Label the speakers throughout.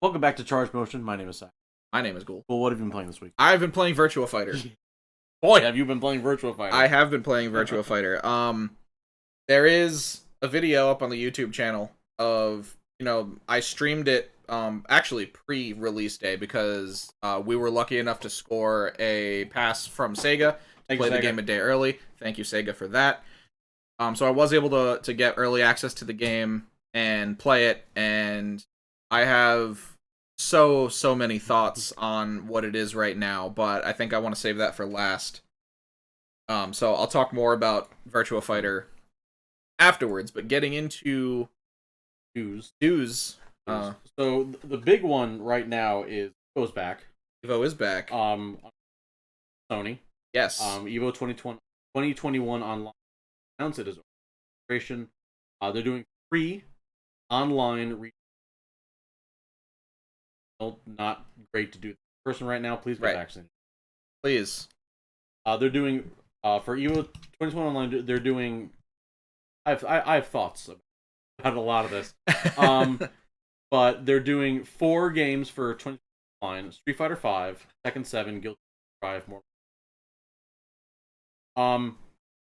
Speaker 1: Welcome back to Charge Motion. My name is Zach.
Speaker 2: My name is Ghoul.
Speaker 1: Well, what have you been playing this week?
Speaker 2: I've been playing Virtua Fighter.
Speaker 1: Boy, have you been playing Virtua Fighter.
Speaker 2: I have been playing Virtua Fighter. There is a video up on the YouTube channel of, I streamed it, actually pre-release day because we were lucky enough to score a pass from Sega to play the game a day early. Thank you, Sega, for that. So I was able to get early access to the game and play it, and I have so many thoughts on what it is right now, but I think I want to save that for last. So I'll talk more about Virtua Fighter afterwards, but getting into
Speaker 1: news.
Speaker 2: So
Speaker 1: the big one right now is EVO's back.
Speaker 2: EVO is back.
Speaker 1: Sony.
Speaker 2: Yes.
Speaker 1: EVO 2021 Online announced it as registration. They're doing free online. Not great to do. Person right now, please get vaccinated.
Speaker 2: Please.
Speaker 1: They're doing for EVO 2021 Online. They're doing. I have thoughts about a lot of this. But they're doing 4 games for 2021 Online: Street Fighter 5, Tekken 7, Guilty 5, more.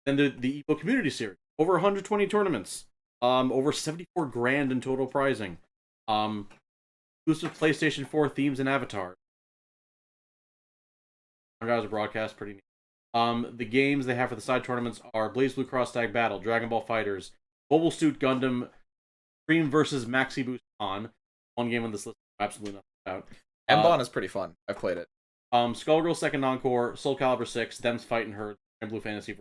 Speaker 1: Then the EVO Community Series, over 120 tournaments, over 74 grand in total prizing, exclusive PlayStation 4 themes and avatars. $100 a broadcast, pretty neat. The games they have for the side tournaments are Blaze Blue Cross Tag Battle, Dragon Ball Fighters, Mobile Suit Gundam, Dream vs. Maxi Boost On. One game on this list absolutely nothing about.
Speaker 2: M-Bon is pretty fun. I've played it.
Speaker 1: Skullgirl Second Encore, Soul Calibur 6, Them's Fightin' Herd, and Blue Fantasy.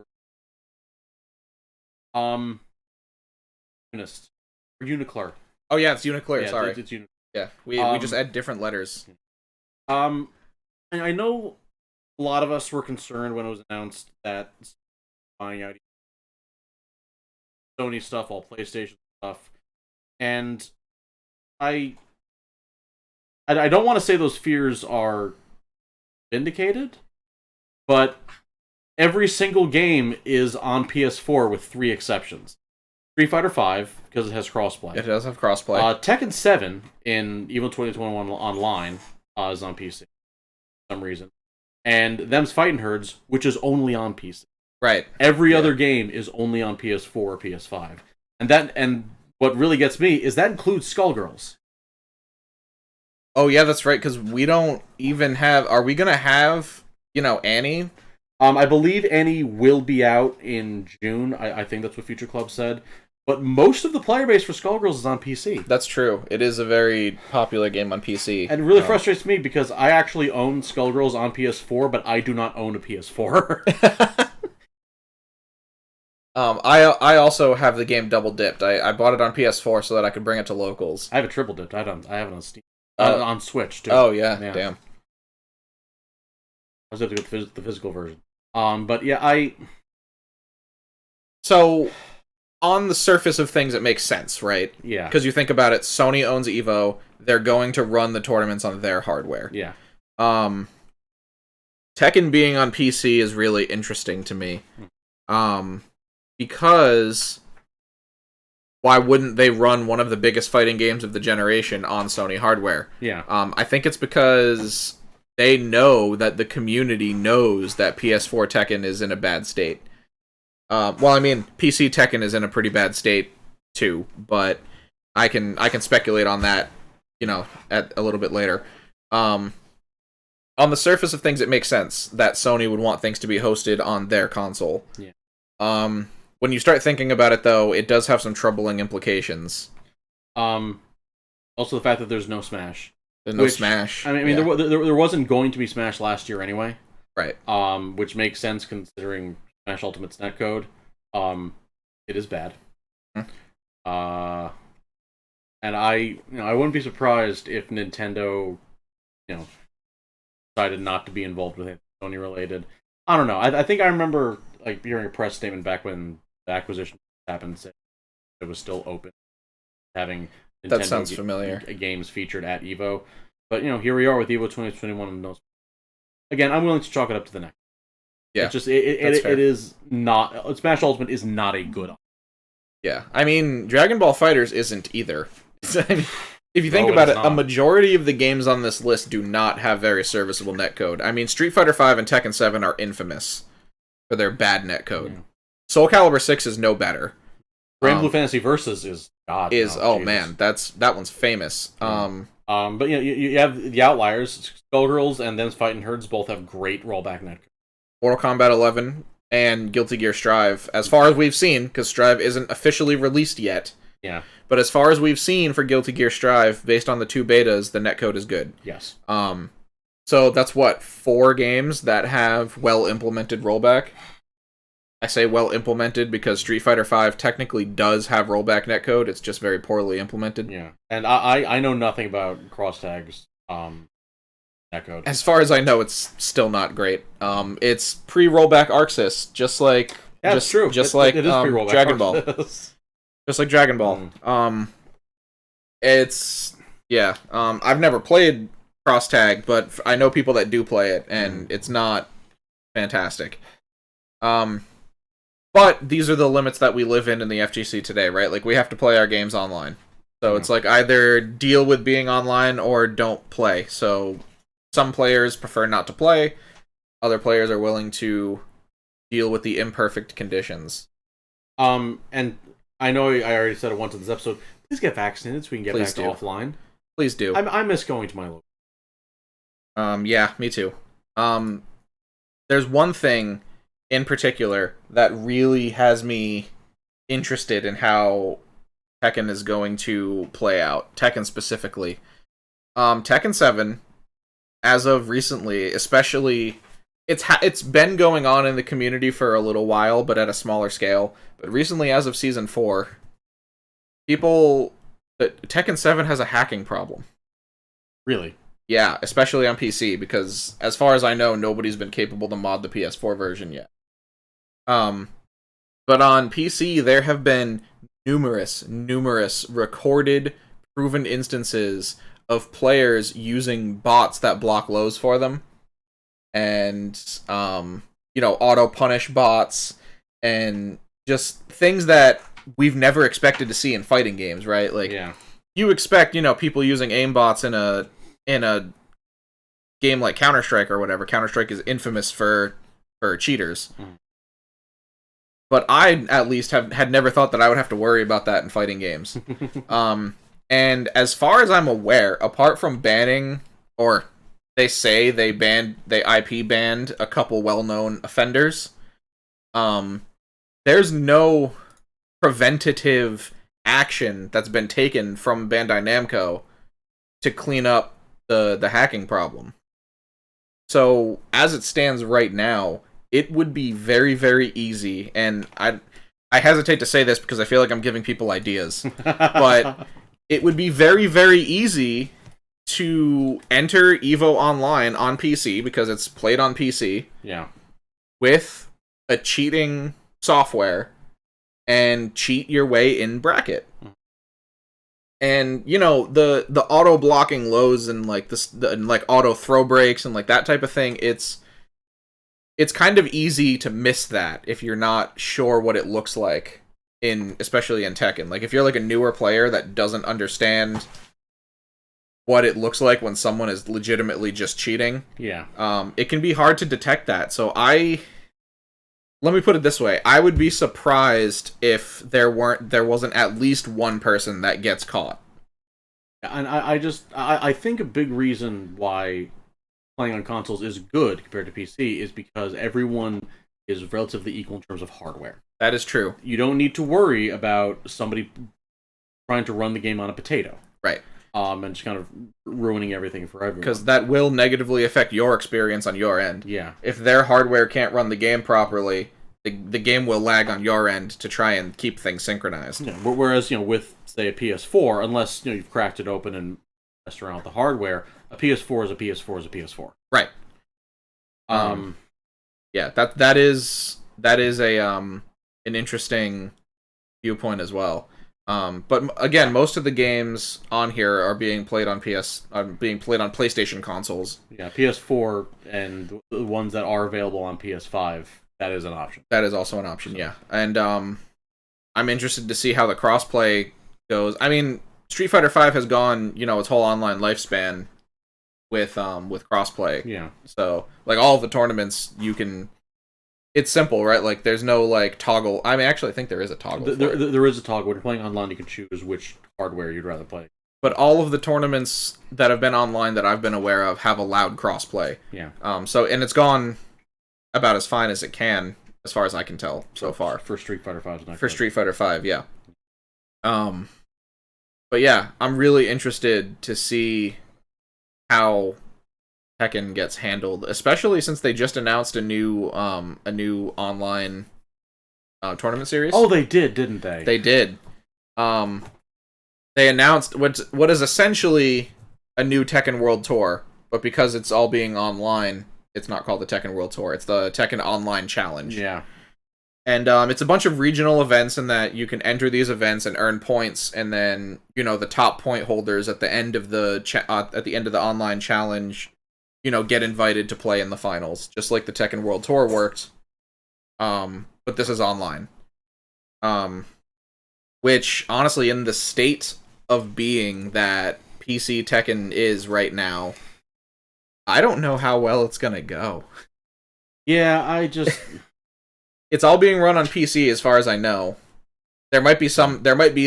Speaker 1: Uniclar.
Speaker 2: Oh yeah, it's Uniclar.
Speaker 1: Yeah,
Speaker 2: sorry.
Speaker 1: It's Uniclar.
Speaker 2: Yeah, we just add different letters.
Speaker 1: And I know a lot of us were concerned when it was announced that buying out Sony stuff, all PlayStation stuff, and I don't want to say those fears are vindicated, but every single game is on PS4 with 3 exceptions. Street Fighter 5, because it has crossplay.
Speaker 2: It does have crossplay.
Speaker 1: Tekken 7 in EVO 2021 Online is on PC for some reason. And Them's Fightin' Herds, which is only on PC.
Speaker 2: Right.
Speaker 1: Every other game is only on PS4 or PS5. And what really gets me is that includes Skullgirls.
Speaker 2: Oh yeah, that's right, because we don't even have... Are we going to have, Annie?
Speaker 1: I believe Annie will be out in June. I think that's what Future Club said. But most of the player base for Skullgirls is on PC.
Speaker 2: That's true. It is a very popular game on PC.
Speaker 1: And it really frustrates me because I actually own Skullgirls on PS4, but I do not own a PS4.
Speaker 2: I also have the game double dipped. I bought it on PS4 so that I could bring it to locals.
Speaker 1: I have a triple dipped. I have it on Steam. On Switch, too.
Speaker 2: Oh, yeah. Damn.
Speaker 1: I was going to get the physical version. But yeah,
Speaker 2: So, on the surface of things, it makes sense, right?
Speaker 1: Yeah.
Speaker 2: Because you think about it, Sony owns EVO. They're going to run the tournaments on their hardware.
Speaker 1: Yeah.
Speaker 2: Tekken being on PC is really interesting to me. Because why wouldn't they run one of the biggest fighting games of the generation on Sony hardware?
Speaker 1: Yeah.
Speaker 2: I think it's because they know that the community knows that PS4 Tekken is in a bad state. PC Tekken is in a pretty bad state too, but I can speculate on that, at a little bit later. On the surface of things, it makes sense that Sony would want things to be hosted on their console.
Speaker 1: Yeah.
Speaker 2: When you start thinking about it, though, it does have some troubling implications.
Speaker 1: Also, the fact that there's no Smash.
Speaker 2: There's no Smash.
Speaker 1: I mean, yeah. there wasn't going to be Smash last year anyway.
Speaker 2: Right.
Speaker 1: Which makes sense considering Smash Ultimate's netcode. It is bad. And I wouldn't be surprised if Nintendo, decided not to be involved with anything Sony related. I don't know. I think I remember hearing a press statement back when the acquisition happened, saying it was still open, having Nintendo
Speaker 2: that sounds familiar.
Speaker 1: Games featured at EVO. But here we are with EVO 2021 and no. Again, I'm willing to chalk it up to the next.
Speaker 2: Yeah,
Speaker 1: it's just it is not. Smash Ultimate is not a good.
Speaker 2: Yeah, I mean, Dragon Ball Fighters isn't either. If you think about it, a majority of the games on this list do not have very serviceable netcode. I mean, Street Fighter V and Tekken 7 are infamous for their bad netcode. Yeah. Soul Calibur 6 is no better.
Speaker 1: Grand Blue Fantasy Versus is god.
Speaker 2: Man, that one's famous.
Speaker 1: Yeah. But you have the outliers, Skullgirls and Them's Fighting Herds both have great rollback netcode.
Speaker 2: Mortal Kombat 11 and Guilty Gear Strive, as far as we've seen, because Strive isn't officially released yet.
Speaker 1: Yeah.
Speaker 2: But as far as we've seen for Guilty Gear Strive, based on the 2 betas, the netcode is good.
Speaker 1: Yes.
Speaker 2: So that's 4 games that have well-implemented rollback. I say well-implemented because Street Fighter V technically does have rollback netcode, it's just very poorly implemented.
Speaker 1: Yeah. And I know nothing about cross-tags netcode.
Speaker 2: As far as I know, it's still not great. It's pre-rollback ArcSys, just like...
Speaker 1: Yeah, that's true.
Speaker 2: Just like
Speaker 1: it is pre-rollback
Speaker 2: Dragon Ball. Just like Dragon Ball. It's... Yeah. I've never played cross tag, but I know people that do play it, and it's not fantastic. But these are the limits that we live in the FGC today, right? Like, we have to play our games online. So it's like either deal with being online or don't play. So some players prefer not to play. Other players are willing to deal with the imperfect conditions.
Speaker 1: And I know I already said it once in this episode. Please get vaccinated so we can get back to offline.
Speaker 2: Please do.
Speaker 1: I miss going to my local.
Speaker 2: Yeah, me too. There's one thing in particular that really has me interested in how Tekken is going to play out. Tekken specifically. Tekken 7, as of recently, especially, it's been going on in the community for a little while, but at a smaller scale. But recently, as of Season 4, Tekken 7 has a hacking problem.
Speaker 1: Really?
Speaker 2: Yeah, especially on PC, because as far as I know, nobody's been capable to mod the PS4 version yet. But on PC, there have been numerous recorded, proven instances of players using bots that block lows for them, and auto-punish bots, and just things that we've never expected to see in fighting games, right? Like,
Speaker 1: yeah.
Speaker 2: You expect, people using aimbots in a game like Counter-Strike or whatever. Counter-Strike is infamous for cheaters. But I, at least, had never thought that I would have to worry about that in fighting games. And as far as I'm aware, apart from banning, or they say they IP banned a couple well-known offenders, there's no preventative action that's been taken from Bandai Namco to clean up the hacking problem. So, as it stands right now, it would be very, very easy, and I hesitate to say this because I feel like I'm giving people ideas, but it would be very, very easy to enter EVO Online on PC, because it's played on PC,
Speaker 1: yeah, with
Speaker 2: a cheating software, and cheat your way in bracket. And, the auto-blocking lows and, like auto throw breaks and, like, that type of thing, it's kind of easy to miss that if you're not sure what it looks like, especially in Tekken. Like, if you're, like, a newer player that doesn't understand what it looks like when someone is legitimately just cheating,
Speaker 1: yeah,
Speaker 2: it can be hard to detect that. So let me put it this way. I would be surprised if there wasn't at least one person that gets caught.
Speaker 1: And I think a big reason why playing on consoles is good compared to PC is because everyone is relatively equal in terms of hardware.
Speaker 2: That is true.
Speaker 1: You don't need to worry about somebody trying to run the game on a potato.
Speaker 2: Right.
Speaker 1: And just kind of ruining everything for everyone.
Speaker 2: Because that will negatively affect your experience on your end.
Speaker 1: Yeah.
Speaker 2: If their hardware can't run the game properly, the game will lag on your end to try and keep things synchronized.
Speaker 1: Yeah. Whereas, with, say, a PS4, unless, you've cracked it open and messed around with the hardware, a PS4 is a PS4 is a PS4.
Speaker 2: Right. Yeah, that is a an interesting viewpoint as well. But again, most of the games on here are being played on PlayStation consoles.
Speaker 1: Yeah, PS4 and the ones that are available on PS5, that is an option.
Speaker 2: That is also an option, yeah. And I'm interested to see how the crossplay goes. I mean, Street Fighter V has gone, its whole online lifespan with crossplay.
Speaker 1: Yeah.
Speaker 2: So like all of the tournaments, you can. It's simple, right? Like there's no like toggle. I mean, actually, I think there is a toggle.
Speaker 1: There is a toggle. When you're playing online, you can choose which hardware you'd rather play.
Speaker 2: But all of the tournaments that have been online that I've been aware of have allowed crossplay.
Speaker 1: Yeah.
Speaker 2: So and it's gone about as fine as it can, as far as I can tell so far.
Speaker 1: For Street Fighter V.
Speaker 2: For Street Fighter V, yeah. But yeah, I'm really interested to see how Tekken gets handled, especially since they just announced a new online tournament series.
Speaker 1: Oh, they did, didn't they?
Speaker 2: They did. They announced what is essentially a new Tekken World Tour, but because it's all being online, it's not called the Tekken World Tour. It's the Tekken Online Challenge.
Speaker 1: Yeah.
Speaker 2: And it's a bunch of regional events in that you can enter these events and earn points, and then the top point holders at the end of the online challenge, get invited to play in the finals, just like the Tekken World Tour worked. But this is online. Which honestly, in the state of being that PC Tekken is right now, I don't know how well it's gonna go.
Speaker 1: Yeah, I just.
Speaker 2: It's all being run on PC as far as I know. There might be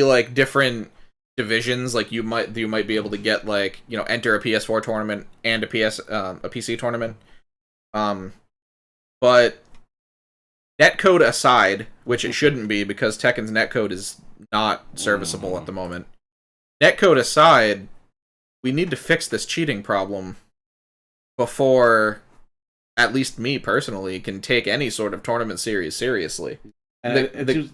Speaker 2: like different divisions, like you might be able to get like, enter a PS4 tournament and a PC tournament. But netcode aside, which it shouldn't be because Tekken's netcode is not serviceable at the moment. Netcode aside, we need to fix this cheating problem before at least me personally can take any sort of tournament series seriously. The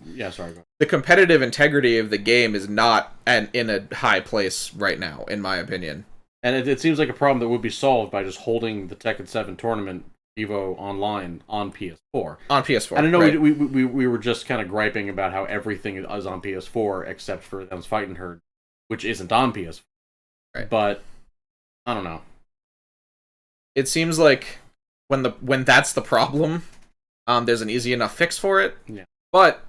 Speaker 2: competitive integrity of the game is not in a high place right now, in my opinion.
Speaker 1: And it seems like a problem that would be solved by just holding the Tekken 7 tournament EVO Online on PS4.
Speaker 2: On PS4.
Speaker 1: And I know
Speaker 2: right.
Speaker 1: we were just kind of griping about how everything is on PS4 except for Them's Fighting Herd, which isn't on PS4.
Speaker 2: Right.
Speaker 1: But I don't know.
Speaker 2: It seems like when that's the problem, there's an easy enough fix for it.
Speaker 1: Yeah.
Speaker 2: But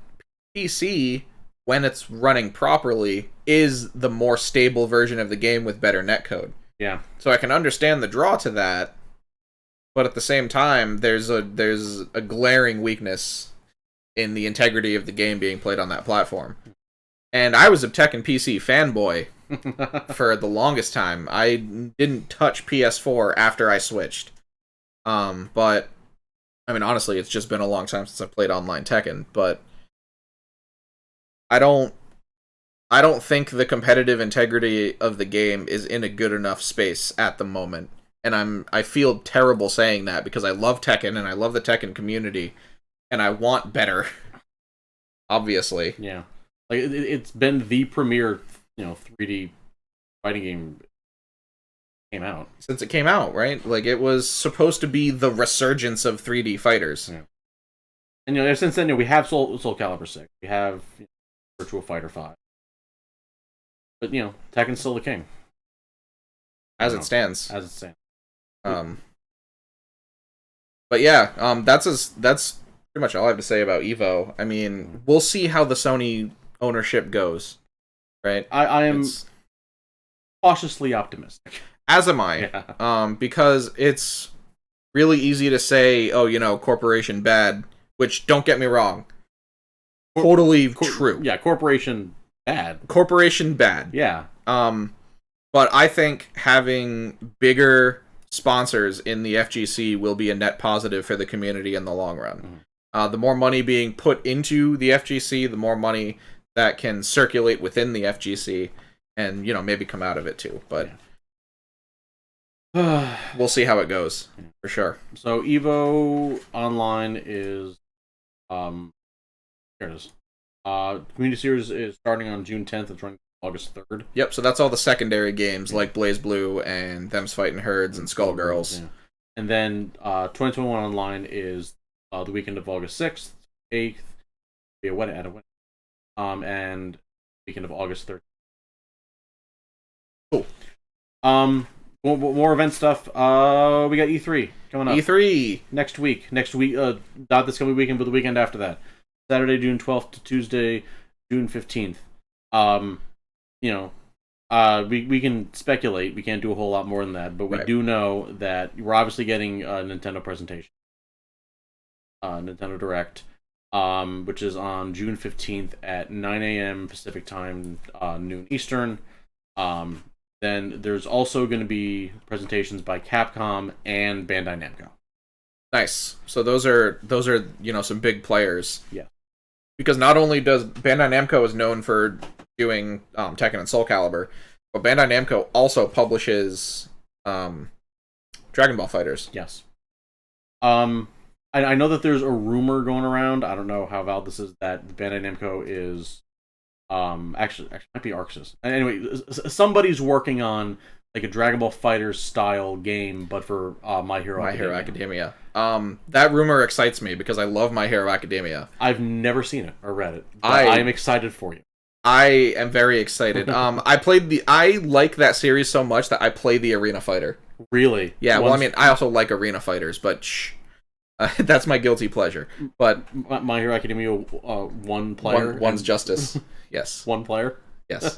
Speaker 2: PC, when it's running properly, is the more stable version of the game with better netcode.
Speaker 1: Yeah.
Speaker 2: So I can understand the draw to that, but at the same time, there's a glaring weakness in the integrity of the game being played on that platform. And I was a Tekken PC fanboy for the longest time. I didn't touch PS4 after I switched. But I mean, honestly, it's just been a long time since I played online Tekken, but I don't think the competitive integrity of the game is in a good enough space at the moment. And I feel terrible saying that because I love Tekken and I love the Tekken community and I want better. Obviously.
Speaker 1: Yeah. Like it's been the premier, 3D fighting game came out.
Speaker 2: Since it came out, right? Like it was supposed to be the resurgence of 3D fighters.
Speaker 1: Yeah. And since then, we have Soul Calibur 6. We have Virtua Fighter 5. But Tekken's still the king.
Speaker 2: As it stands.
Speaker 1: As it stands.
Speaker 2: But yeah, that's pretty much all I have to say about EVO. I mean, we'll see how the Sony ownership goes, right?
Speaker 1: I am cautiously optimistic.
Speaker 2: As am I. Yeah. Because it's really easy to say, oh, corporation bad, which, don't get me wrong, totally true.
Speaker 1: Yeah, corporation bad.
Speaker 2: Corporation bad.
Speaker 1: Yeah.
Speaker 2: But I think having bigger sponsors in the FGC will be a net positive for the community in the long run. The more money being put into the FGC, the more money that can circulate within the FGC and, maybe come out of it too. But we'll see how it goes, for sure.
Speaker 1: So EVO Online is here it is. Community series is starting on June 10th and running August 3rd.
Speaker 2: Yep, so that's all the secondary games like Blaze Blue and Them's Fighting Herds and Skullgirls. Yeah.
Speaker 1: And then 2021 Online is the weekend of August 6th, 8th, be a wedding at a wedding. And weekend of August 3rd.
Speaker 2: Cool.
Speaker 1: More event stuff. We got E3 coming up.
Speaker 2: E3
Speaker 1: next week. Not this coming weekend, but the weekend after that. Saturday, June 12th to Tuesday, June 15th. We can speculate. We can't do a whole lot more than that, but we
Speaker 2: Right.
Speaker 1: do know that we're obviously getting a Nintendo presentation, Nintendo Direct, which is on June 15th at 9 a.m. Pacific time, noon Eastern. Then there's also going to be presentations by Capcom and Bandai Namco.
Speaker 2: Nice. So those are some big players.
Speaker 1: Yeah.
Speaker 2: Because not only does Bandai Namco is known for doing Tekken and Soul Calibur, but Bandai Namco also publishes Dragon Ball Fighters.
Speaker 1: Yes. I know that there's a rumor going around. I don't know how valid this is, that Bandai Namco is actually might be ArcSys. Anyway, somebody's working on like a Dragon Ball Fighters style game, but for My Hero
Speaker 2: Academia. That rumor excites me because I love My Hero Academia.
Speaker 1: I've never seen it or read it, but I am excited for you.
Speaker 2: I am very excited. I like that series so much that I played the Arena Fighter.
Speaker 1: Really?
Speaker 2: Yeah. Well, I mean, I also like Arena Fighters, but that's my guilty pleasure. But
Speaker 1: My Hero Academia, one player,
Speaker 2: one's justice. Yes.
Speaker 1: One player.
Speaker 2: Yes.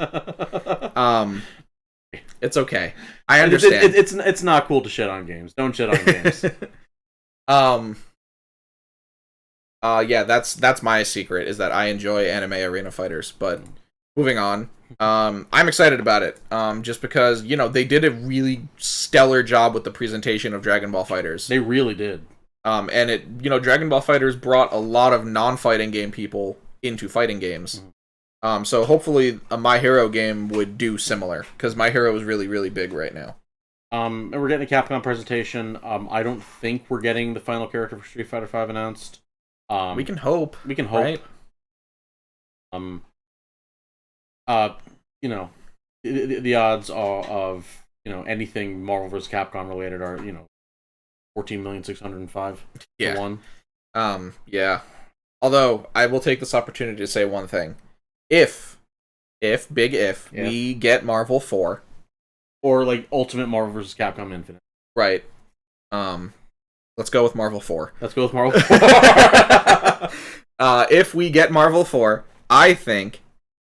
Speaker 2: It's okay. I understand.
Speaker 1: It's not cool to shit on games. Don't shit on games.
Speaker 2: Yeah, that's my secret, is that I enjoy anime arena fighters. But moving on, I'm excited about it. Just because they did a really stellar job with the presentation of Dragon Ball Fighters.
Speaker 1: They really did.
Speaker 2: And it Dragon Ball Fighters brought a lot of non-fighting game people into fighting games. So hopefully a My Hero game would do similar, because My Hero is really, really big right now.
Speaker 1: And we're getting a Capcom presentation. I don't think we're getting the final character for Street Fighter V announced.
Speaker 2: We can hope.
Speaker 1: We can hope. Right? The odds of anything Marvel vs. Capcom related are 14,605,000 to 1.
Speaker 2: Yeah. Although I will take this opportunity to say one thing. If we get Marvel 4,
Speaker 1: or like Ultimate Marvel vs. Capcom Infinite,
Speaker 2: right? Let's go with Marvel 4.
Speaker 1: Let's go with Marvel 4.
Speaker 2: If we get Marvel 4, I think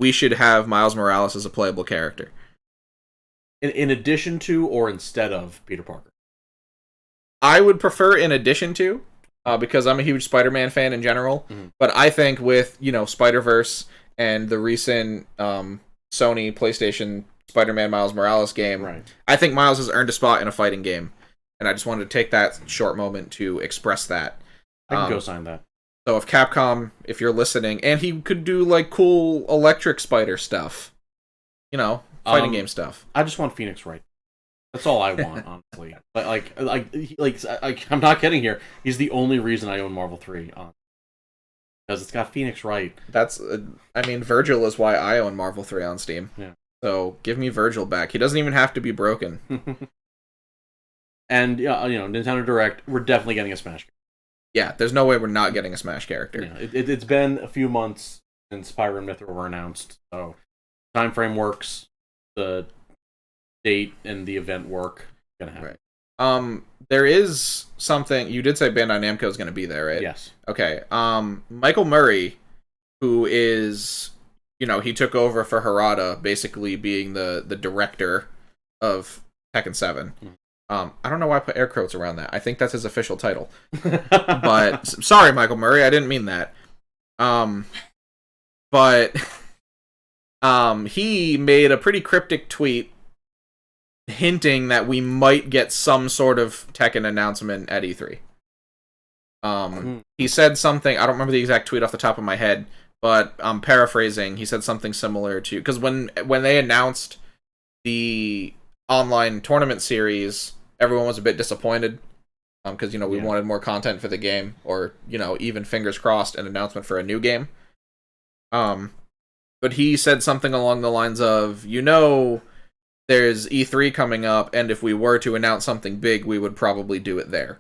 Speaker 2: we should have Miles Morales as a playable character.
Speaker 1: In addition to or instead of Peter Parker?
Speaker 2: I would prefer in addition to, because I'm a huge Spider-Man fan in general.
Speaker 1: Mm-hmm.
Speaker 2: But I think with Spider-Verse and the recent Sony PlayStation Spider-Man Miles Morales game,
Speaker 1: right,
Speaker 2: I think Miles has earned a spot in a fighting game, and I just wanted to take that short moment to express that.
Speaker 1: I can go sign that.
Speaker 2: So if Capcom, if you're listening, and he could do like cool electric spider stuff, fighting game stuff.
Speaker 1: I just want Phoenix Wright. That's all I want, honestly. Like, I'm not kidding here. He's the only reason I own Marvel 3 because it's got Phoenix Wright.
Speaker 2: That's, Virgil is why I own Marvel 3 on Steam.
Speaker 1: Yeah.
Speaker 2: So give me Virgil back. He doesn't even have to be broken.
Speaker 1: And Nintendo Direct, we're definitely getting a Smash character.
Speaker 2: Yeah, there's no way we're not getting a Smash character.
Speaker 1: Yeah, it's been a few months since Pyro and Mythra were announced, so time frame works, the date and the event work. Gonna happen.
Speaker 2: Right. There is something you did say. Bandai Namco is going to be there, right?
Speaker 1: Yes.
Speaker 2: Okay. Michael Murray, who is, he took over for Harada, basically being the director of Tekken 7. I don't know why I put air quotes around that. I think that's his official title. But sorry, Michael Murray, I didn't mean that. But he made a pretty cryptic tweet hinting that we might get some sort of Tekken announcement at E3. He said something, I don't remember the exact tweet off the top of my head, but I'm paraphrasing. He said something similar to, because when they announced the online tournament series, everyone was a bit disappointed, because we wanted more content for the game, or even fingers crossed an announcement for a new game. But he said something along the lines of, there's E3 coming up, and if we were to announce something big, we would probably do it there.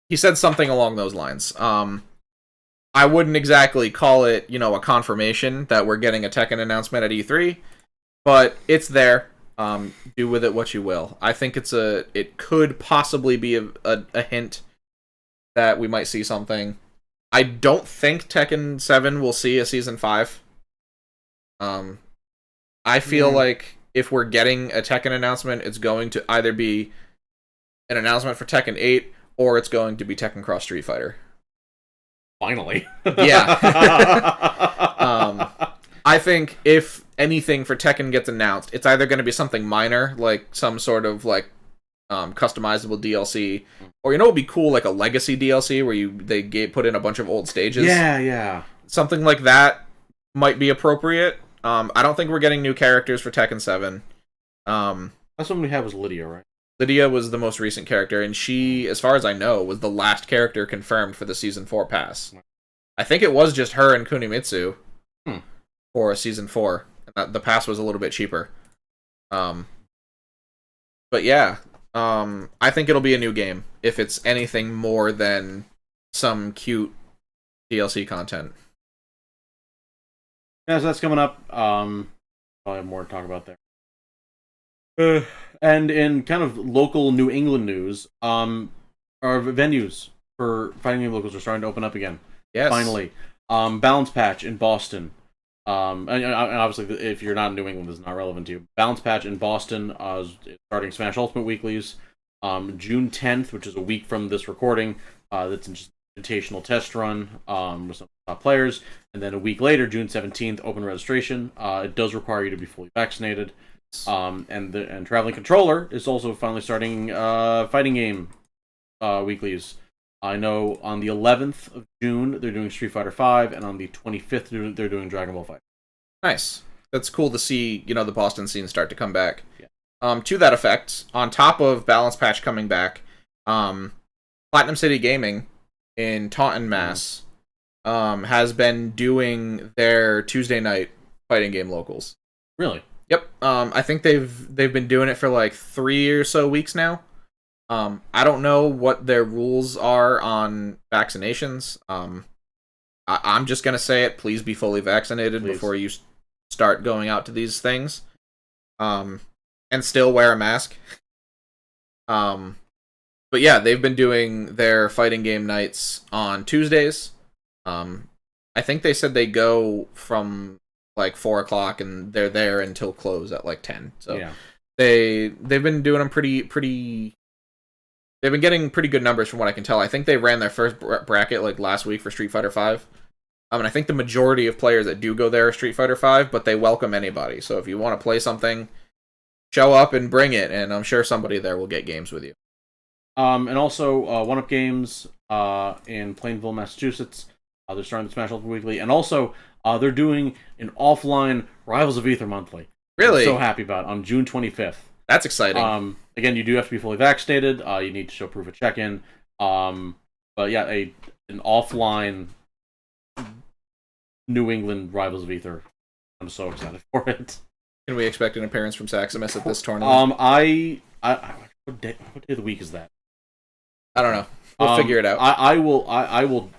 Speaker 2: He said something along those lines. I wouldn't exactly call it, a confirmation that we're getting a Tekken announcement at E3, but it's there. Do with it what you will. I think it could possibly be a hint that we might see something. I don't think Tekken 7 will see a Season 5. I feel like if we're getting a Tekken announcement, it's going to either be an announcement for Tekken 8 or it's going to be Tekken Cross Street Fighter.
Speaker 1: Finally.
Speaker 2: Yeah. I think if anything for Tekken gets announced, it's either going to be something minor, like some sort of like customizable DLC, or you know, it'd be cool, like a legacy DLC where they put in a bunch of old stages.
Speaker 1: Yeah.
Speaker 2: Something like that might be appropriate. I don't think we're getting new characters for Tekken 7.
Speaker 1: That's one we had was Lydia, right?
Speaker 2: Lydia was the most recent character, and she, as far as I know, was the last character confirmed for the Season 4 pass. I think it was just her and Kunimitsu for Season 4. And the pass was a little bit cheaper. But yeah, I think it'll be a new game, if it's anything more than some cute DLC content.
Speaker 1: Yeah, so that's coming up. I'll have more to talk about there. And in kind of local New England news, our venues for fighting game locals are starting to open up again.
Speaker 2: Yes.
Speaker 1: Finally. Balance Patch in Boston. And obviously, if you're not in New England, this is not relevant to you. Balance Patch in Boston is starting Smash Ultimate Weeklies. June 10th, which is a week from this recording, that's an invitational test run with some top players. And then a week later, June 17th, open registration. It does require you to be fully vaccinated. And Traveling Controller is also finally starting fighting game weeklies. I know on the 11th of June they're doing Street Fighter V, and on the 25th they're doing Dragon Ball Fighter.
Speaker 2: Nice. That's cool to see, the Boston scene start to come back.
Speaker 1: Yeah.
Speaker 2: To that effect, on top of Balance Patch coming back, Platinum City Gaming in Taunton, Mass, has been doing their Tuesday night fighting game locals.
Speaker 1: Really?
Speaker 2: Yep. I think they've been doing it for like 3 or so weeks now. I don't know what their rules are on vaccinations. I'm just gonna say it. Please be fully vaccinated before you start going out to these things. And still wear a mask. But yeah, they've been doing their fighting game nights on Tuesdays. I think they said they go from like 4 o'clock and they're there until close at like 10. So yeah. They've been doing them pretty. They've been getting pretty good numbers from what I can tell. I think they ran their first bracket like last week for Street Fighter V. And I think the majority of players that do go there are Street Fighter V, but they welcome anybody. So if you want to play something, show up and bring it, and I'm sure somebody there will get games with you.
Speaker 1: And also, One Up Games in Plainville, Massachusetts. They're starting the Smash Ultimate Weekly. And also, they're doing an offline Rivals of Aether Monthly.
Speaker 2: Really?
Speaker 1: I'm so happy about it, on June 25th.
Speaker 2: That's exciting.
Speaker 1: Again, you do have to be fully vaccinated. You need to show proof of check-in. But yeah, an offline New England Rivals of Aether. I'm so excited for it.
Speaker 2: Can we expect an appearance from Saximus at this tournament?
Speaker 1: What day of the week is that?
Speaker 2: I don't know. We'll figure it out.
Speaker 1: I will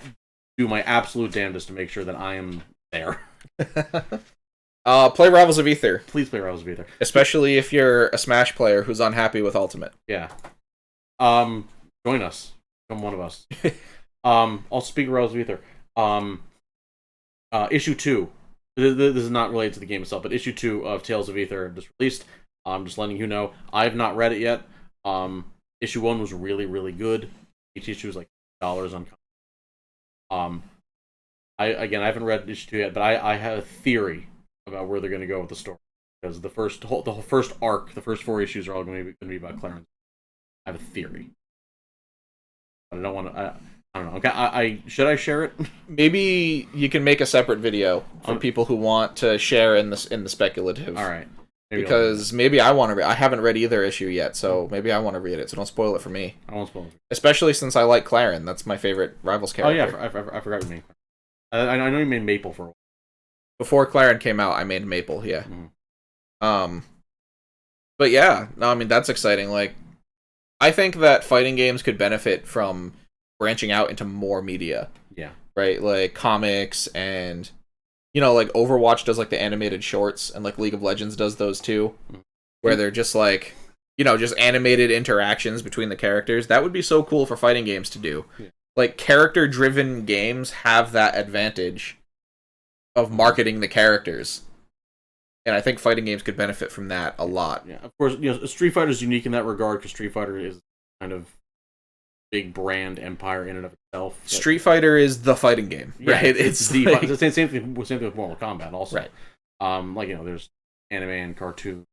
Speaker 1: do my absolute damnedest to make sure that I am there.
Speaker 2: Play Rivals of Aether.
Speaker 1: Please play Rivals of Aether.
Speaker 2: Especially if you're a Smash player who's unhappy with Ultimate.
Speaker 1: Yeah. Join us. Become one of us. Also, speaking of Rivals of Aether, issue 2. This is not related to the game itself, but issue 2 of Tales of Aether just released. I'm just letting you know. I have not read it yet. Issue 1 was really, really good. Each issue was like $1 on. I haven't read issue 2 yet, but I have a theory about where they're going to go with the story, because the first arc, the first 4 issues are all going to be about Clarence. I have a theory. I don't want to. I don't know. Okay, should I share it?
Speaker 2: Maybe you can make a separate video for people who want to share in the speculative.
Speaker 1: All right.
Speaker 2: Maybe I want to. I haven't read either issue yet, so maybe I want to read it. So don't spoil it for me.
Speaker 1: I won't spoil it.
Speaker 2: Especially since I like Claren. That's my favorite Rivals character.
Speaker 1: Oh yeah, I forgot your name. I know you made Maple for a while.
Speaker 2: Before Claren came out, I made Maple. Yeah. Mm-hmm. But yeah, no, I mean that's exciting. Like, I think that fighting games could benefit from branching out into more media.
Speaker 1: Yeah. Right,
Speaker 2: like comics and. Like Overwatch does like the animated shorts, and like League of Legends does those too, where they're just like, just animated interactions between the characters. That would be so cool for fighting games to do. Yeah. Like character-driven games have that advantage of marketing the characters. And I think fighting games could benefit from that a lot.
Speaker 1: Yeah, of course, Street Fighter is unique in that regard because Street Fighter is kind of big brand empire in and of itself.
Speaker 2: Street Fighter is the fighting game, right?
Speaker 1: It's the same thing with Mortal Kombat also.
Speaker 2: Right.
Speaker 1: There's anime and cartoon.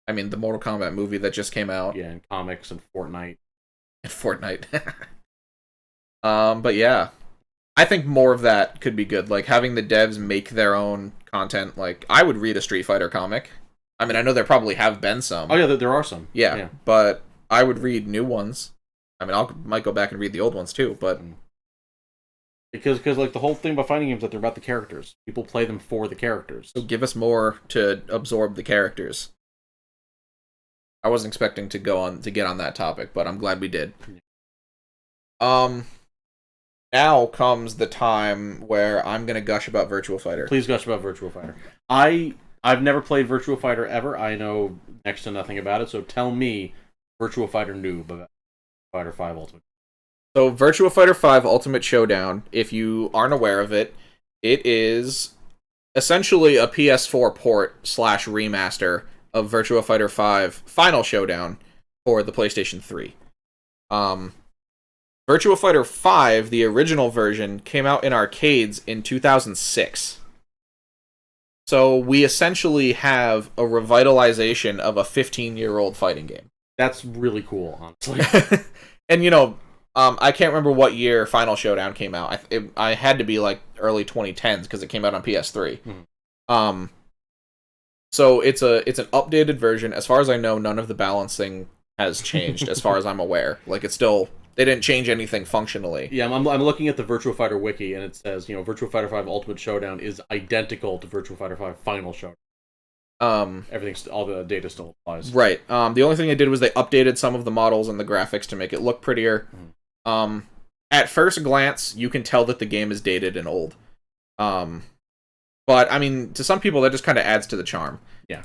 Speaker 2: I mean, the Mortal Kombat movie that just came out.
Speaker 1: Yeah, and comics and Fortnite.
Speaker 2: But yeah, I think more of that could be good. Like having the devs make their own content. Like I would read a Street Fighter comic. I mean, I know there probably have been some.
Speaker 1: Oh yeah, there are some.
Speaker 2: Yeah, but I would read new ones. I mean, might go back and read the old ones too, but
Speaker 1: because like the whole thing about fighting games is that they're about the characters. People play them for the characters.
Speaker 2: So give us more to absorb the characters. I wasn't expecting to get on that topic, but I'm glad we did. Now comes the time where I'm gonna gush about Virtua Fighter.
Speaker 1: Please gush about Virtua Fighter. I've never played Virtua Fighter ever. I know next to nothing about it. So tell me, Virtua Fighter noob about Fighter 5 Ultimate.
Speaker 2: So Virtua Fighter 5 Ultimate Showdown, if you aren't aware of it, it is essentially a PS4 port / remaster of Virtua Fighter 5 Final Showdown for the PlayStation 3. Virtua Fighter 5, the original version, came out in arcades in 2006. So we essentially have a revitalization of a 15-year-old fighting game.
Speaker 1: That's really cool, honestly.
Speaker 2: And I can't remember what year Final Showdown came out. I had to be like early 2010s because it came out on PS3.
Speaker 1: Mm-hmm.
Speaker 2: So it's an updated version. As far as I know, none of the balancing has changed. As far as I'm aware, like it's still. They didn't change anything functionally.
Speaker 1: Yeah, I'm looking at the Virtua Fighter wiki, and it says, Virtua Fighter 5 Ultimate Showdown is identical to Virtua Fighter 5 Final Showdown. All the data still applies.
Speaker 2: Right. The only thing they did was they updated some of the models and the graphics to make it look prettier. Mm. At first glance, you can tell that the game is dated and old. But I mean, to some people, that just kind of adds to the charm.
Speaker 1: Yeah.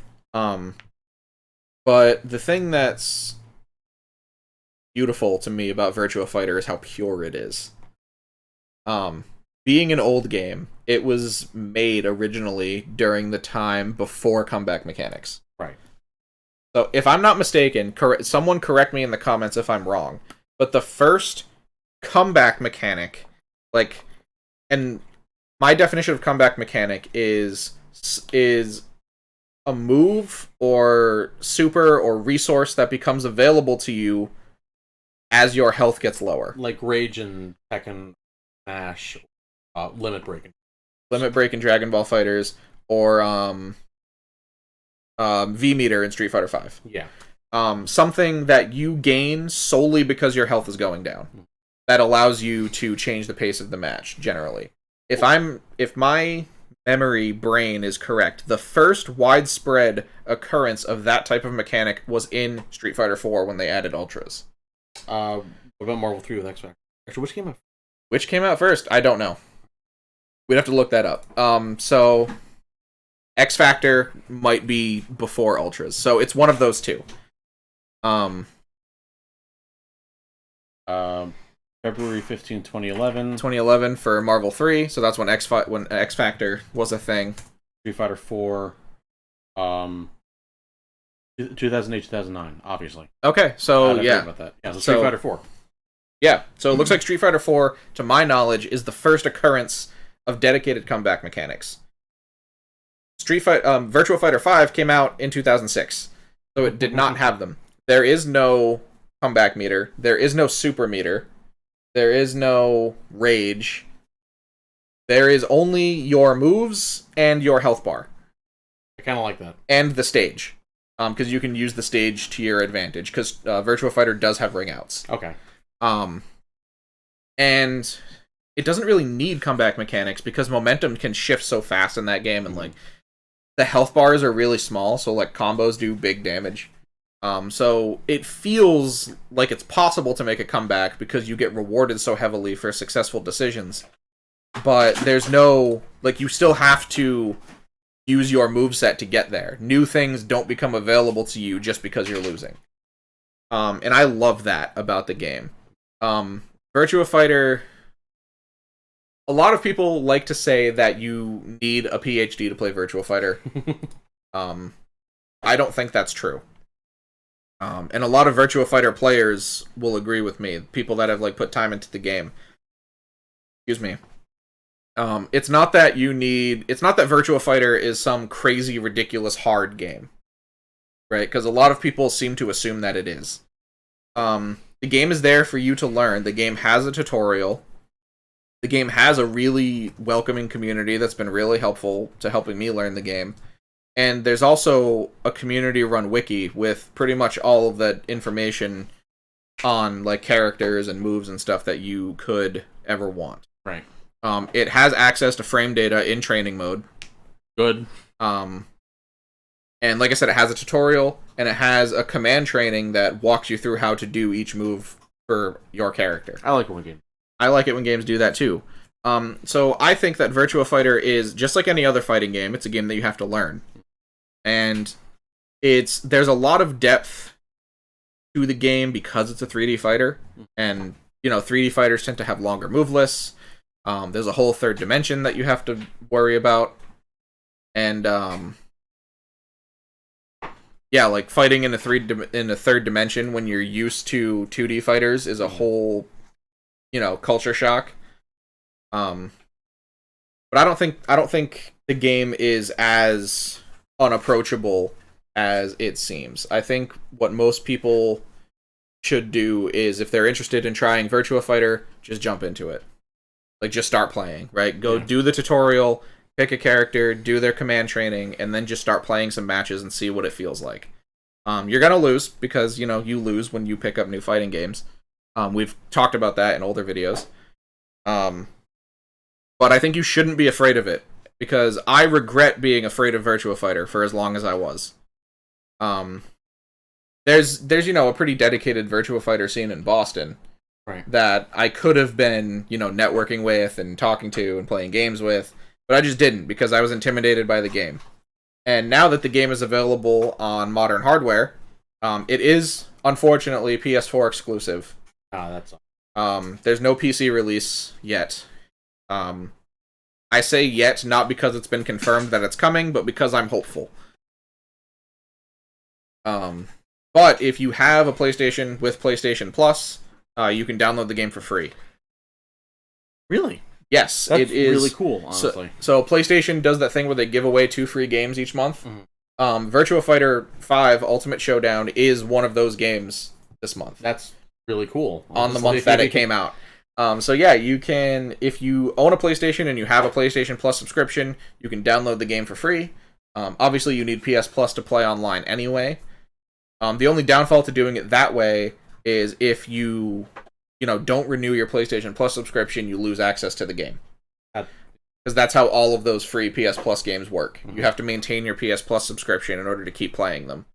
Speaker 2: But the thing that's beautiful to me about Virtua Fighter is how pure it is. Being an old game, it was made originally during the time before comeback mechanics.
Speaker 1: Right.
Speaker 2: So if I'm not mistaken, someone correct me in the comments if I'm wrong, but the first comeback mechanic, and my definition of comeback mechanic is a move or super or resource that becomes available to you as your health gets lower.
Speaker 1: Like Rage and Tekken, Smash, Limit Break
Speaker 2: in Dragon Ball Fighters, or V-Meter in Street Fighter 5.
Speaker 1: Yeah.
Speaker 2: Something that you gain solely because your health is going down. That allows you to change the pace of the match, generally. If my memory brain is correct, the first widespread occurrence of that type of mechanic was in Street Fighter 4 when they added Ultras.
Speaker 1: What about Marvel 3 with X Factor? Actually,
Speaker 2: which came out first? I don't know. We'd have to look that up. So X Factor might be before Ultras, so it's one of those two.
Speaker 1: February 15, 2011.
Speaker 2: 2011 for Marvel 3, so that's when X Factor was a thing.
Speaker 1: Street Fighter 4, 2008, 2009, obviously.
Speaker 2: Okay, so yeah.
Speaker 1: About that. Yeah, so Street Fighter 4.
Speaker 2: Yeah, so it looks like Street Fighter 4, to my knowledge, is the first occurrence of dedicated comeback mechanics. Virtua Fighter 5 came out in 2006, so it did not have them. There is no comeback meter. There is no super meter. There is no rage. There is only your moves and your health bar.
Speaker 1: I kind of like that.
Speaker 2: And the stage. Because you can use the stage to your advantage, because Virtua Fighter does have ring outs.
Speaker 1: Okay.
Speaker 2: And it doesn't really need comeback mechanics, because momentum can shift so fast in that game, and the health bars are really small, so combos do big damage. So it feels like it's possible to make a comeback because you get rewarded so heavily for successful decisions. But there's no, you still have to use your moveset to get there. New things don't become available to you just because you're losing. And I love that about the game. Virtua Fighter, a lot of people like to say that you need a PhD to play Virtua Fighter. I don't think that's true. And a lot of Virtua Fighter players will agree with me. People that have like put time into the game. Excuse me. It's not that Virtua Fighter is some crazy, ridiculous hard game, right? Because a lot of people seem to assume that it is. The game is there for you to learn. The game has a tutorial. The game has a really welcoming community that's been really helpful to helping me learn the game. And there's also a community-run wiki with pretty much all of the information on like characters and moves and stuff that you could ever want.
Speaker 1: Right.
Speaker 2: It has access to frame data in training mode.
Speaker 1: Good.
Speaker 2: And like I said, it has a tutorial, and it has a command training that walks you through how to do each move for your character.
Speaker 1: I like it when
Speaker 2: games do that too. So I think that Virtua Fighter is just like any other fighting game. It's a game that you have to learn. And there's a lot of depth to the game because it's a 3D fighter. And, 3D fighters tend to have longer move lists. There's a whole third dimension that you have to worry about. And, yeah, like fighting in a third dimension when you're used to 2D fighters is a whole, culture shock. But I don't think the game is as unapproachable as it seems. I think what most people should do is, if they're interested in trying Virtua Fighter, just jump into it. Like, just start playing, right? Go do the tutorial, pick a character, do their command training, and then just start playing some matches and see what it feels like. You're gonna lose, because, you lose when you pick up new fighting games. We've talked about that in older videos. But I think you shouldn't be afraid of it, because I regret being afraid of Virtua Fighter for as long as I was. There's a pretty dedicated Virtua Fighter scene in Boston,
Speaker 1: right,
Speaker 2: that I could have been, networking with and talking to and playing games with, but I just didn't, because I was intimidated by the game. And now that the game is available on modern hardware, it is unfortunately PS4 exclusive.
Speaker 1: That's
Speaker 2: there's no PC release yet. I say yet, not because it's been confirmed that it's coming, but because I'm hopeful. But if you have a PlayStation with PlayStation Plus, you can download the game for free.
Speaker 1: Really?
Speaker 2: Yes,
Speaker 1: That's
Speaker 2: it is
Speaker 1: really cool, honestly.
Speaker 2: So PlayStation does that thing where they give away 2 free games each month.
Speaker 1: Mm-hmm.
Speaker 2: Virtua Fighter 5 Ultimate Showdown is one of those games this month.
Speaker 1: That's really cool.
Speaker 2: On the month that it came out. So yeah, you can, if you own a PlayStation and you have a PlayStation Plus subscription, you can download the game for free. Obviously, you need PS Plus to play online anyway. The only downfall to doing it that way is if you don't renew your PlayStation Plus subscription, you lose access to the game. Because that's how all of those free PS Plus games work. Mm-hmm. You have to maintain your PS Plus subscription in order to keep playing them.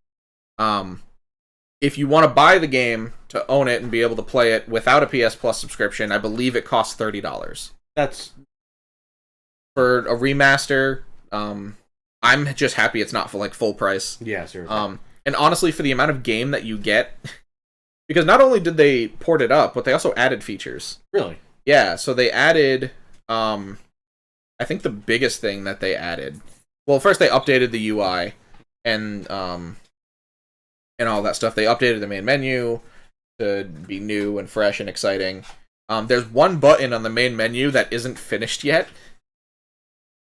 Speaker 2: If you want to buy the game to own it and be able to play it without a PS Plus subscription, I believe it costs $30.
Speaker 1: That's
Speaker 2: for a remaster. I'm just happy it's not for like full price.
Speaker 1: Yeah, seriously.
Speaker 2: And honestly, for the amount of game that you get, because not only did they port it up, but they also added features.
Speaker 1: Really?
Speaker 2: Yeah. So they added, I think the biggest thing that they added. Well, first they updated the UI and all that stuff. They updated the main menu to be new and fresh and exciting. There's one button on the main menu that isn't finished yet.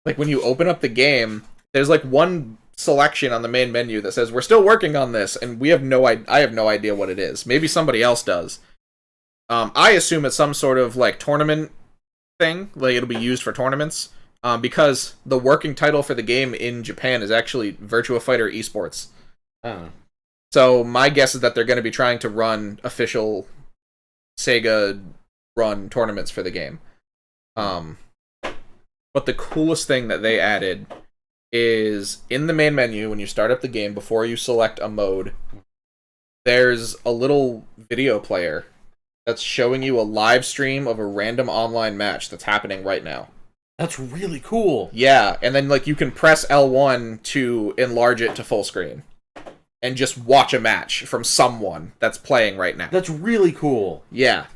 Speaker 2: Like when you open up the game, there's like one selection on the main menu that says we're still working on this, and I have no idea what it is. Maybe somebody else does. I assume it's some sort of like tournament thing, like it'll be used for tournaments. Because the working title for the game in Japan is actually Virtua Fighter Esports.
Speaker 1: Oh.
Speaker 2: So my guess is that they're going to be trying to run official Sega run tournaments for the game. But the coolest thing that they added is in the main menu, when you start up the game, before you select a mode, there's a little video player that's showing you a live stream of a random online match that's happening right now.
Speaker 1: That's really cool.
Speaker 2: Yeah, and then like you can press L1 to enlarge it to full screen and just watch a match from someone that's playing right now.
Speaker 1: That's really cool.
Speaker 2: Yeah.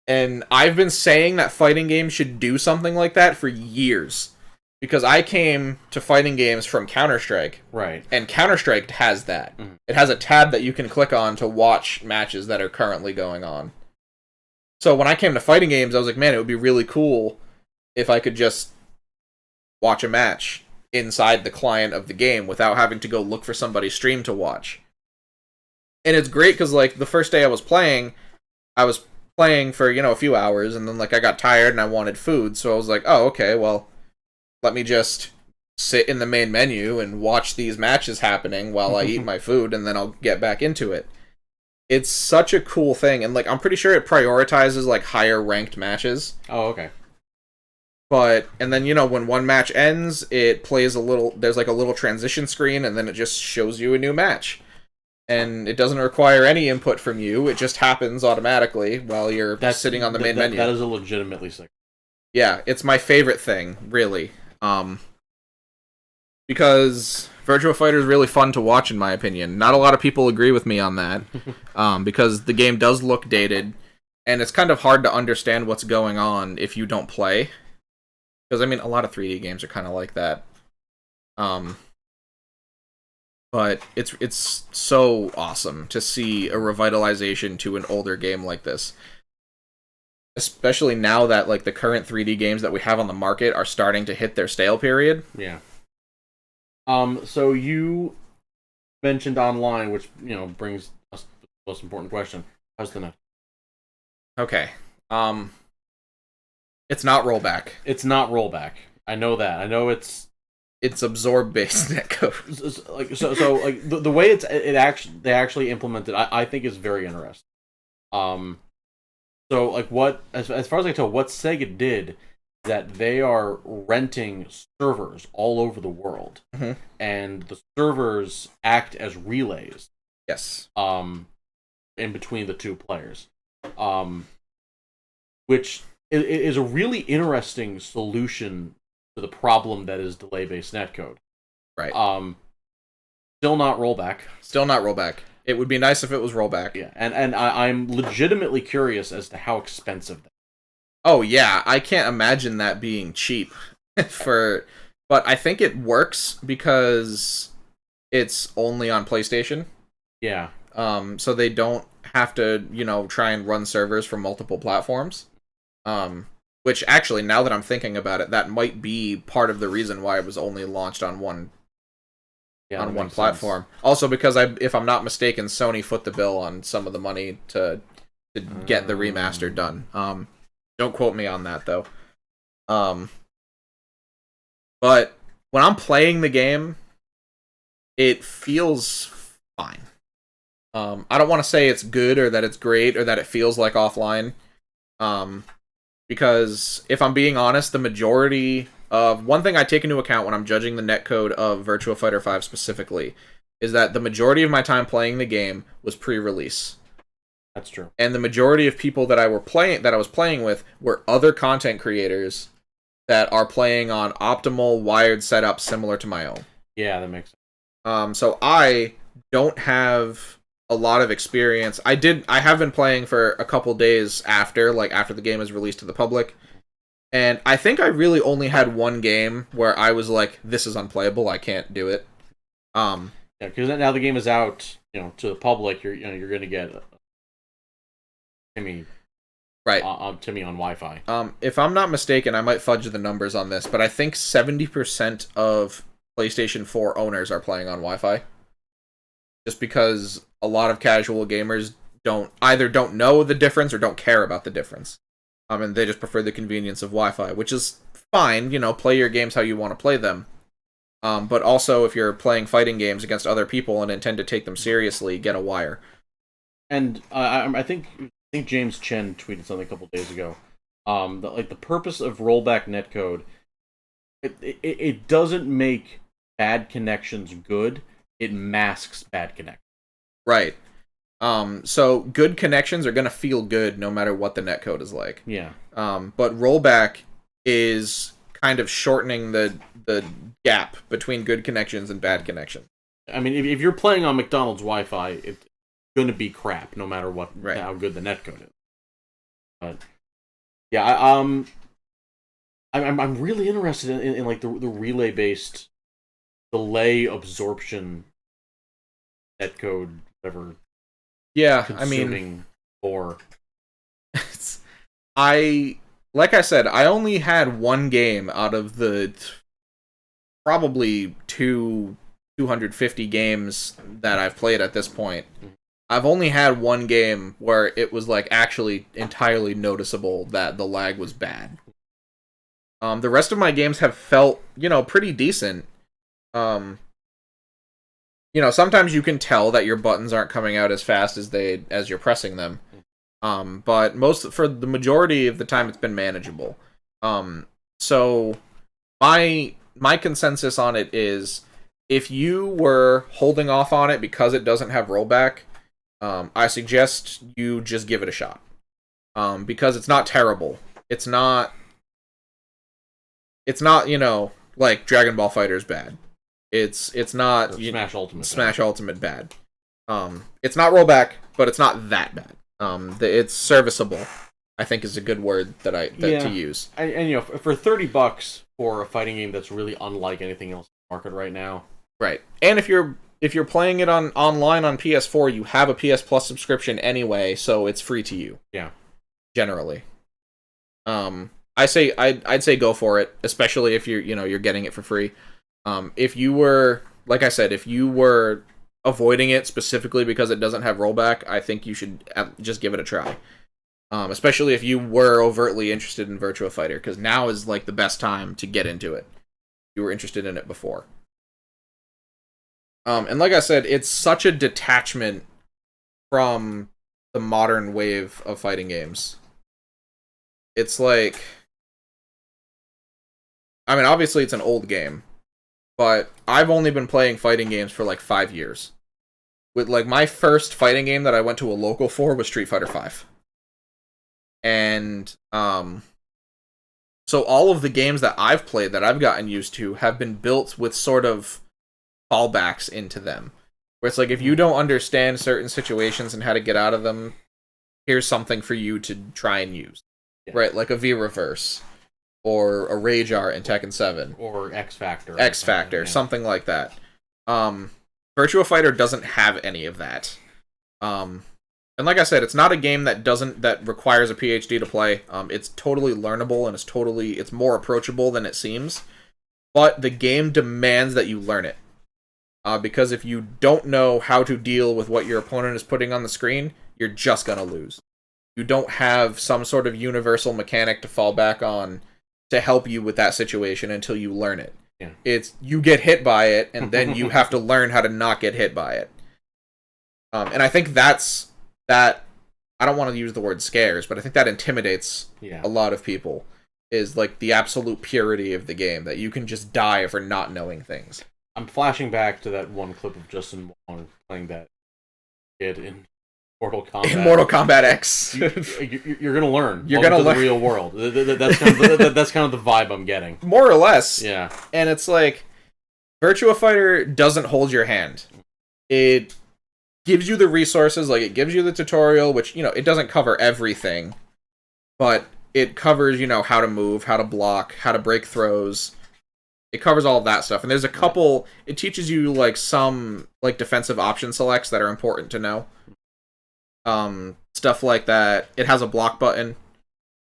Speaker 2: And I've been saying that fighting games should do something like that for years. because I came to fighting games from Counter-Strike.
Speaker 1: Right.
Speaker 2: And Counter-Strike has that. It has a tab that you can click on to watch matches that are currently going on. So when I came to fighting games, I was like, man, it would be really cool if I could just watch a match inside the client of the game without having to go look for somebody's stream to watch. And it's great because, like, the first day I was playing for, a few hours, and then, like, I got tired and I wanted food, so I was like, oh, okay, well, let me just sit in the main menu and watch these matches happening while I eat my food, and then I'll get back into it. It's such a cool thing, and, like, I'm pretty sure it prioritizes, like, higher ranked matches.
Speaker 1: Oh, okay.
Speaker 2: And then, when one match ends, it plays there's, like, a little transition screen, and then it just shows you a new match. And it doesn't require any input from you, it just happens automatically while you're sitting on the main menu.
Speaker 1: That is a legitimately sick.
Speaker 2: Yeah, it's my favorite thing, really. Because Virtua Fighter is really fun to watch, in my opinion. Not a lot of people agree with me on that, because the game does look dated, and it's kind of hard to understand what's going on if you don't play. Because, I mean, a lot of 3D games are kind of like that. But it's so awesome to see a revitalization to an older game like this. Especially now that, like, the current 3D games that we have on the market are starting to hit their stale period.
Speaker 1: Yeah. So you mentioned online, which, brings us to the most important question. How's the net?
Speaker 2: Okay. It's not rollback.
Speaker 1: It's not rollback. I know that. I know it's
Speaker 2: absorb-based netcode.
Speaker 1: Like the way they actually implemented, I think is very interesting. So like as far as I can tell, what Sega did is that they are renting servers all over the world, and the servers act as relays.
Speaker 2: Yes.
Speaker 1: In between the two players, which is a really interesting solution to the problem that is delay-based netcode.
Speaker 2: Right.
Speaker 1: Still not rollback.
Speaker 2: Still not rollback. It would be nice if it was rollback.
Speaker 1: Yeah, and I'm legitimately curious as to how expensive that is.
Speaker 2: Oh, yeah. I can't imagine that being cheap. But I think it works because it's only on PlayStation.
Speaker 1: Yeah.
Speaker 2: So they don't have to, try and run servers for multiple platforms. Which actually, now that I'm thinking about it, that might be part of the reason why it was only launched on one platform. Sense. Also, because if I'm not mistaken, Sony foot the bill on some of the money to get the remaster done. Don't quote me on that though. But when I'm playing the game, it feels fine. I don't want to say it's good or that it's great or that it feels like offline. Because if I'm being honest, the majority of one thing I take into account when I'm judging the netcode of Virtua Fighter 5 specifically is that the majority of my time playing the game was pre-release.
Speaker 1: That's true. And
Speaker 2: the majority of people that I was playing with were other content creators that are playing on optimal wired setups similar to my own.
Speaker 1: Yeah, that makes sense.
Speaker 2: So I don't have a lot of experience. I have been playing for a couple days after the game is released to the public, and I think I really only had one game where I was like, this is unplayable, I can't do it.
Speaker 1: Yeah, because now the game is out, to the public. You're gonna get Timmy,
Speaker 2: right?
Speaker 1: Timmy on Wi-Fi.
Speaker 2: If I'm not mistaken, I might fudge the numbers on this, but I think 70% of PlayStation 4 owners are playing on Wi-Fi. Just because a lot of casual gamers don't know the difference or don't care about the difference. And they just prefer the convenience of Wi-Fi, which is fine, play your games how you want to play them. But also, if you're playing fighting games against other people and intend to take them seriously, get a wire.
Speaker 1: And I think James Chen tweeted something a couple days ago. That, the purpose of rollback netcode, it doesn't make bad connections good. It masks bad connections.
Speaker 2: Right. So good connections are going to feel good no matter what the netcode is like.
Speaker 1: Yeah.
Speaker 2: But rollback is kind of shortening the gap between good connections and bad connections.
Speaker 1: I mean, if you're playing on McDonald's Wi-Fi, it's going to be crap no matter how good the netcode is. But yeah, I'm really interested in like the relay based delay absorption netcode, whatever.
Speaker 2: Yeah, I
Speaker 1: Consuming
Speaker 2: mean,
Speaker 1: for
Speaker 2: like I said, I only had one game out of the probably 250 games that I've played at this point. I've only had one game where it was like actually entirely noticeable that the lag was bad. The rest of my games have felt, pretty decent. Sometimes you can tell that your buttons aren't coming out as fast as you're pressing them. But for the majority of the time, it's been manageable. So my consensus on it is, if you were holding off on it because it doesn't have rollback, I suggest you just give it a shot. Because it's not terrible. It's not like Dragon Ball Fighter's bad. It's not Smash Ultimate bad. It's not rollback, but it's not that bad. It's serviceable, I think, is a good word to use.
Speaker 1: And for $30 for a fighting game that's really unlike anything else in the market right now,
Speaker 2: right? And if you're playing it online on PS4, you have a PS Plus subscription anyway, so it's free to you.
Speaker 1: Yeah,
Speaker 2: generally. I'd say go for it, especially if you're getting it for free. If you were, like I said, if you were avoiding it specifically because it doesn't have rollback, I think you should just give it a try. Especially if you were overtly interested in Virtua Fighter, because now is like the best time to get into it. You were interested in it before. And like I said, it's such a detachment from the modern wave of fighting games. It's like, I mean, obviously it's an old game, but I've only been playing fighting games for like 5 years. With like my first fighting game that I went to a local for was Street Fighter V. And so all of the games that I've played that I've gotten used to have been built with sort of fallbacks into them. Where it's like, if you don't understand certain situations and how to get out of them, here's something for you to try and use. Yeah. Right, like a V-Reverse, or a Rage Art in Tekken 7.
Speaker 1: Or X Factor.
Speaker 2: Something like that. Virtua Fighter doesn't have any of that. And like I said, it's not a game that requires a PhD to play. It's totally learnable, and it's more approachable than it seems. But the game demands that you learn it. Because if you don't know how to deal with what your opponent is putting on the screen, you're just gonna lose. You don't have some sort of universal mechanic to fall back on to help you with that situation until you learn it.
Speaker 1: Yeah.
Speaker 2: It's you get hit by it, and then you have to learn how to not get hit by it. And I think that I don't want to use the word scares, but I think that intimidates a lot of people. Is like the absolute purity of the game, that you can just die for not knowing things.
Speaker 1: I'm flashing back to that one clip of Justin Wong playing that kid in Mortal Kombat.
Speaker 2: In Mortal Kombat X.
Speaker 1: You're gonna learn.
Speaker 2: You're gonna learn
Speaker 1: the real world. That's kind of the vibe I'm getting.
Speaker 2: More or less.
Speaker 1: Yeah.
Speaker 2: And it's like, Virtua Fighter doesn't hold your hand. It gives you the resources, like it gives you the tutorial, which, it doesn't cover everything, but it covers, how to move, how to block, how to break throws. It covers all of that stuff. And there's a couple, it teaches you like some like defensive option selects that are important to know. Stuff like that. It has a block button,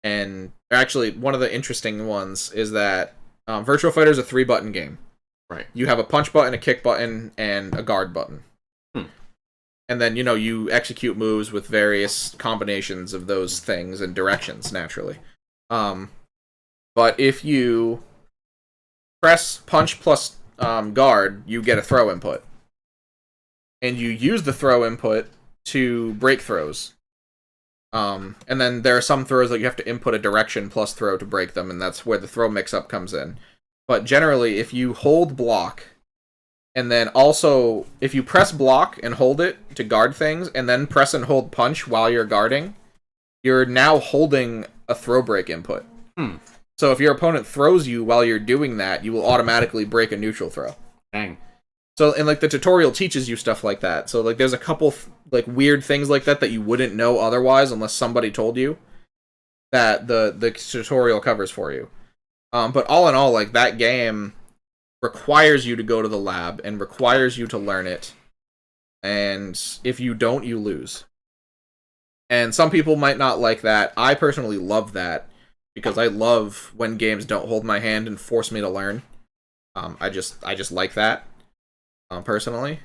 Speaker 2: and actually one of the interesting ones is that Virtua Fighter is a 3-button game.
Speaker 1: Right.
Speaker 2: You have a punch button, a kick button, and a guard button. And then, you execute moves with various combinations of those things and directions, naturally. But if you press punch plus guard, you get a throw input. And you use the throw input to break throws. And then there are some throws that you have to input a direction plus throw to break them, and that's where the throw mix-up comes in. But generally, if you hold block, and then also, if you press block and hold it to guard things, and then press and hold punch while you're guarding, you're now holding a throw break input. So if your opponent throws you while you're doing that, you will automatically break a neutral throw.
Speaker 1: Dang.
Speaker 2: So, and like the tutorial teaches you stuff like that. So like there's a couple like weird things like that you wouldn't know otherwise unless somebody told you, that the tutorial covers for you. But all in all, like, that game requires you to go to the lab and requires you to learn it. And if you don't, you lose. And some people might not like that. I personally love that because I love when games don't hold my hand and force me to learn. I just like that, personally.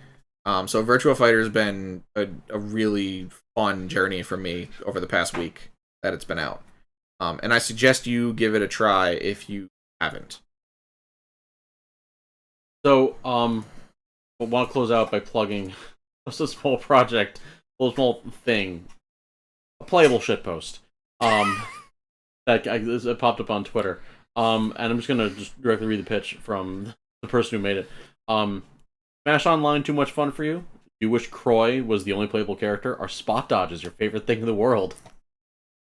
Speaker 2: So Virtua Fighter has been a really fun journey for me over the past week that it's been out. And I suggest you give it a try if you haven't.
Speaker 1: So, I want to close out by plugging just a small project, a small thing, a playable shitpost. It popped up on Twitter. And I'm just gonna directly read the pitch from the person who made it. Smash Online too much fun for you? You wish Croy was the only playable character? Are spot dodges your favorite thing in the world?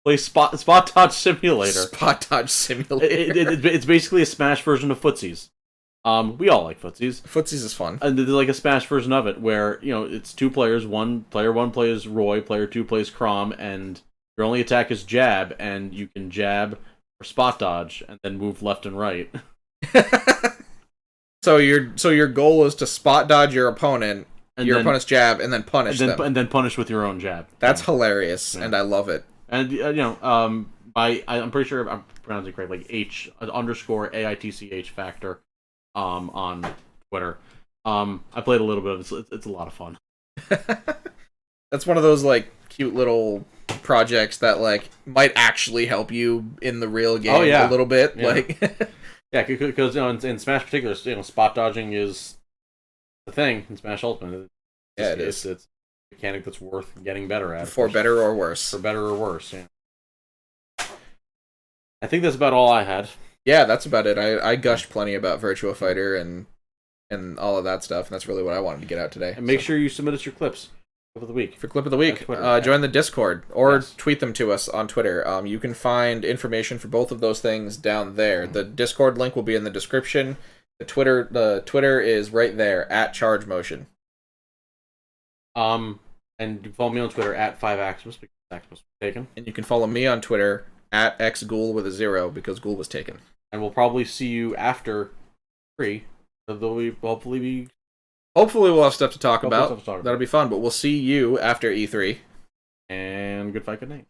Speaker 1: Play Spot Dodge Simulator.
Speaker 2: Spot Dodge Simulator.
Speaker 1: It's basically a Smash version of Footsies. We all like Footsies.
Speaker 2: Footsies is fun.
Speaker 1: And there's like a Smash version of it where, it's two players. Player one plays Roy, player two plays Crom, and your only attack is jab, and you can jab or spot dodge and then move left and right.
Speaker 2: So your goal is to spot dodge your opponent, opponent's jab, and then punish them.
Speaker 1: And then punish with your own jab.
Speaker 2: That's hilarious, and I love it.
Speaker 1: And I'm pretty sure I'm pronouncing it correctly, like _AITCH Factor, on Twitter. I played a little bit of it. It's a lot of fun.
Speaker 2: That's one of those like cute little projects that like might actually help you in the real game a little bit.
Speaker 1: Yeah.
Speaker 2: Like,
Speaker 1: yeah, because in Smash particular, spot dodging is the thing in Smash Ultimate.
Speaker 2: It is.
Speaker 1: It's a mechanic that's worth getting better at.
Speaker 2: For better or worse.
Speaker 1: For better or worse. Yeah. I think that's about all I had.
Speaker 2: Yeah, that's about it. I gushed plenty about Virtua Fighter and all of that stuff, and that's really what I wanted to get out today.
Speaker 1: And make sure you submit us your clips. Clip of the week.
Speaker 2: For Clip of the Week, join the Discord, or tweet them to us on Twitter. You can find information for both of those things down there. The Discord link will be in the description. The Twitter is right there, @ChargeMotion.
Speaker 1: And you can follow me on Twitter @5Axmus, because Axmus was taken.
Speaker 2: And you can follow me on Twitter @XGhoul with a 0, because Ghoul was taken.
Speaker 1: And we'll probably see you after 3. Hopefully
Speaker 2: we'll have stuff to talk about. That'll be fun, but we'll see you after E3.
Speaker 1: And good fight, good night.